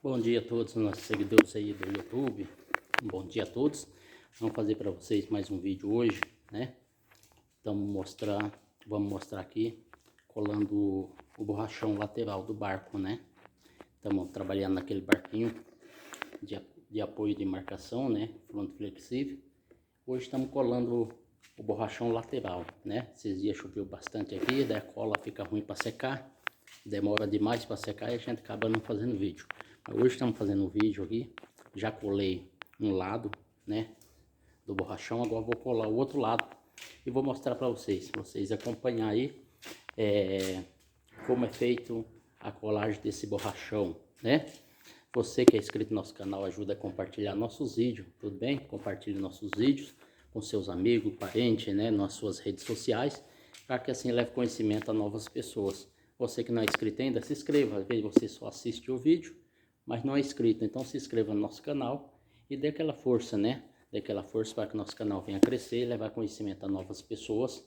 Bom dia a todos os nossos seguidores aí do YouTube. Bom dia a todos. Vamos fazer para vocês mais um vídeo hoje, né? Vamos mostrar aqui colando o borrachão lateral do barco, né? Estamos trabalhando naquele barquinho de apoio de marcação, né? Fronte flexível. Hoje estamos colando o borrachão lateral, né? Esses dias choveu bastante aqui, daí a cola fica ruim para secar, demora demais para secar e a gente acaba não fazendo vídeo. Mas hoje estamos fazendo um vídeo aqui, já colei um lado, né, do borrachão, agora vou colar o outro lado e vou mostrar para vocês acompanhar aí como é feito a colagem desse borrachão, né? Você que é inscrito no nosso canal, ajuda a compartilhar nossos vídeos, tudo bem? Compartilhe nossos vídeos com seus amigos, parentes, né? Nas suas redes sociais, para que assim leve conhecimento a novas pessoas. Você que não é inscrito ainda, se inscreva. Às vezes você só assiste o vídeo, mas não é inscrito. Então se inscreva no nosso canal e dê aquela força, né? Dê aquela força para que o nosso canal venha crescer e levar conhecimento a novas pessoas.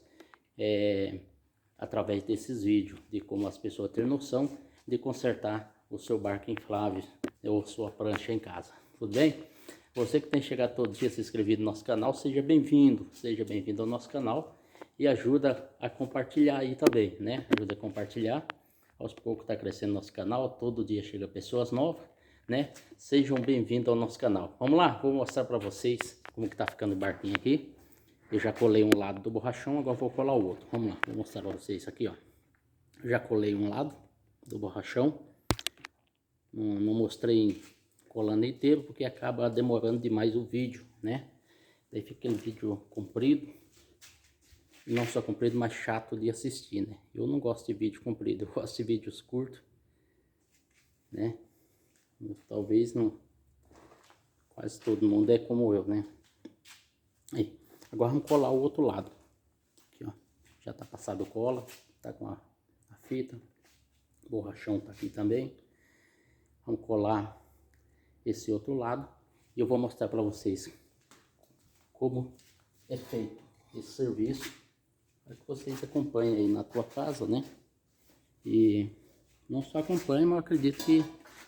Através desses vídeos, de como as pessoas terem noção de consertar o seu barco inflável ou sua prancha em casa, tudo bem? Você que tem chegado todo dia se inscrevido no nosso canal, seja bem-vindo ao nosso canal e ajuda a compartilhar aí também, né? Ajuda a compartilhar, aos poucos está crescendo nosso canal, todo dia chega pessoas novas, né? Sejam bem-vindos ao nosso canal. Vamos lá, vou mostrar para vocês como que tá ficando o barquinho aqui. Eu já colei um lado do borrachão, agora vou colar o outro. Vamos lá, vou mostrar para vocês aqui, ó. Já colei um lado do borrachão. Não mostrei colando inteiro, porque acaba demorando demais o vídeo, né? Daí fica aquele vídeo comprido. Não só comprido, mas chato de assistir, né? Eu não gosto de vídeo comprido, eu gosto de vídeos curtos, né? Talvez não... Quase todo mundo é como eu, né? Aí, agora vamos colar o outro lado. Aqui, ó. Já tá passado cola, tá com a fita. O borrachão tá aqui também. Vamos colar esse outro lado. E eu vou mostrar para vocês como é feito esse serviço. Para que vocês acompanhem aí na tua casa, né? E não só acompanhem, mas eu acredito que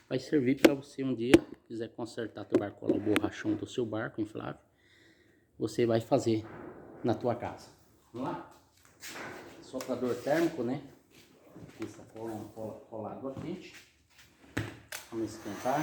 vai servir para você um dia, se quiser consertar teu barco, colar o borrachão do seu barco inflável. Você vai fazer na tua casa. Vamos lá? Soprador térmico, né? Essa cola é uma cola colada a quente. Vamos esquentar.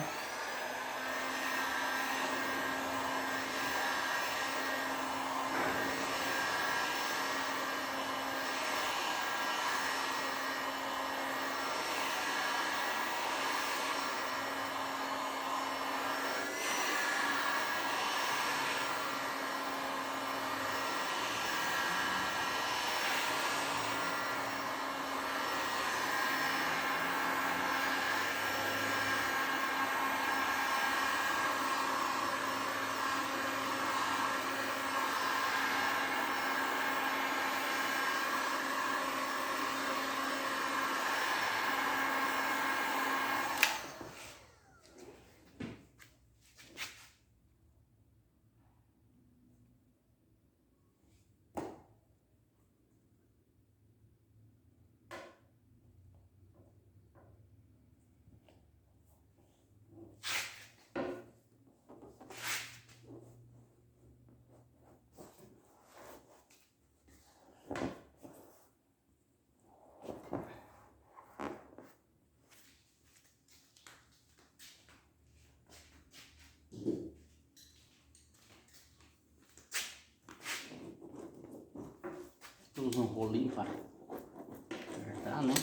Usa um rolinho para apertar, né?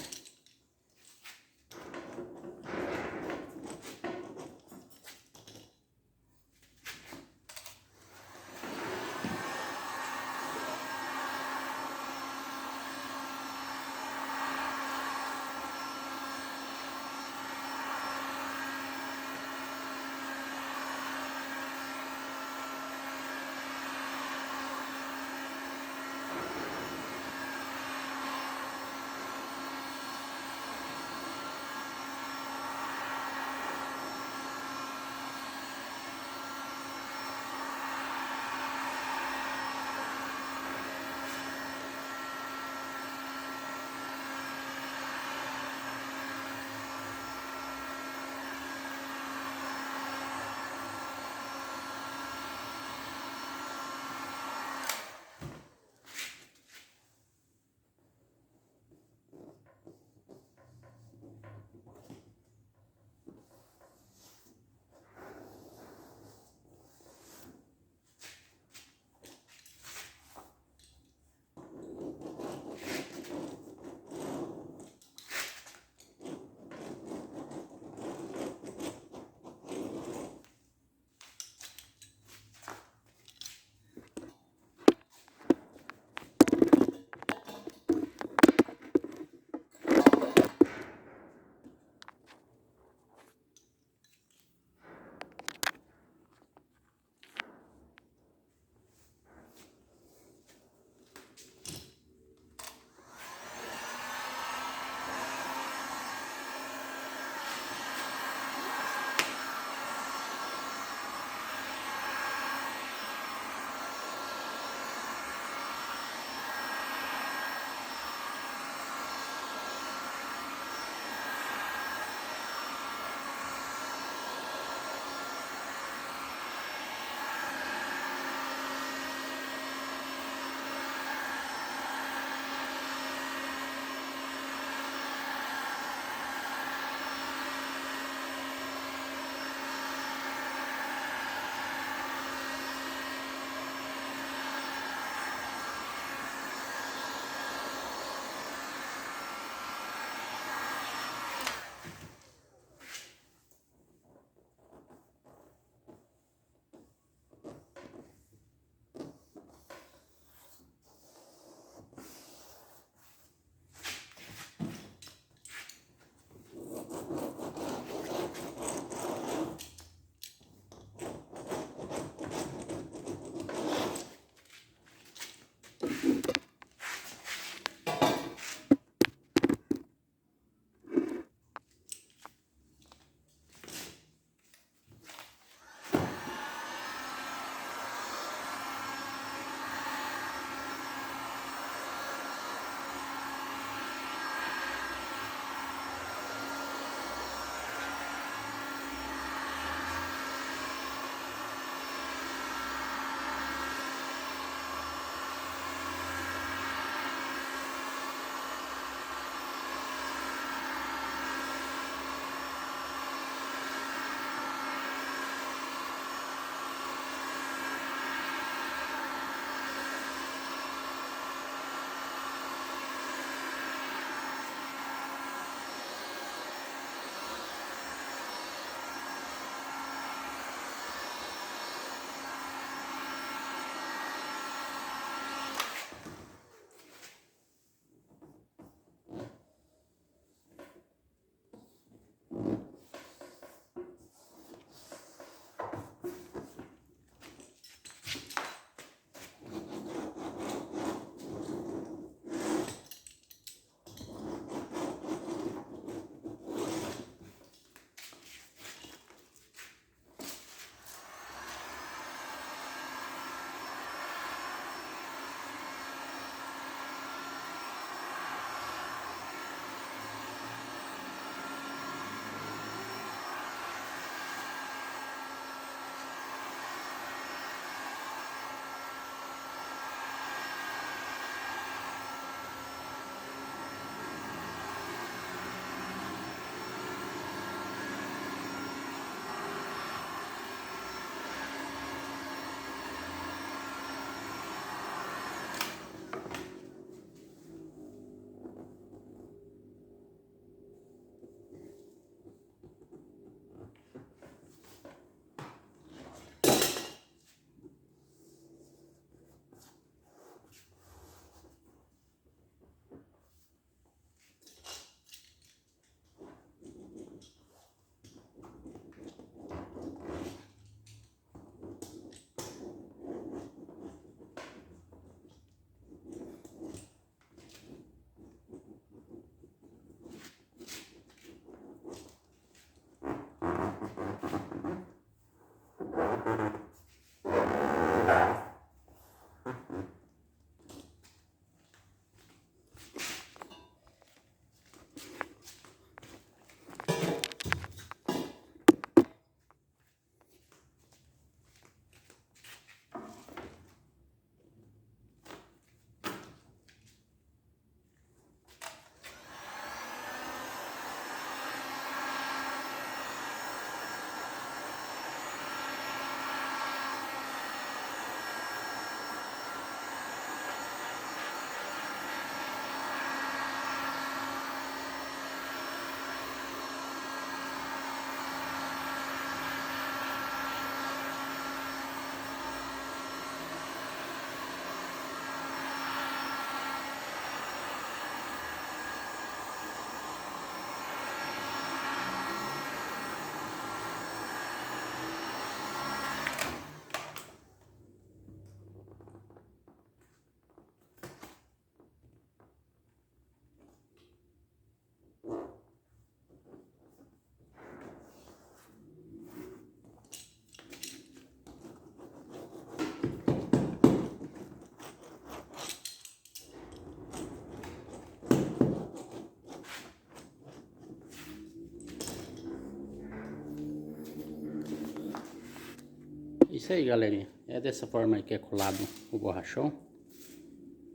isso aí, galerinha. É dessa forma aí que é colado o borrachão.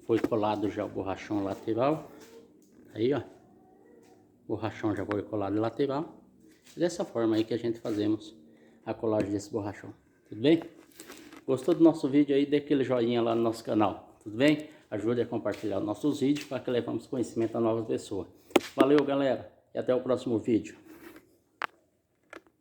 Foi colado já o borrachão lateral. Aí, ó. O borrachão já foi colado lateral. Dessa forma aí que a gente fazemos a colagem desse borrachão. Tudo bem? Gostou do nosso vídeo aí? Dê aquele joinha lá no nosso canal. Tudo bem? Ajude a compartilhar os nossos vídeos para que levamos conhecimento a novas pessoas. Valeu, galera. E até o próximo vídeo.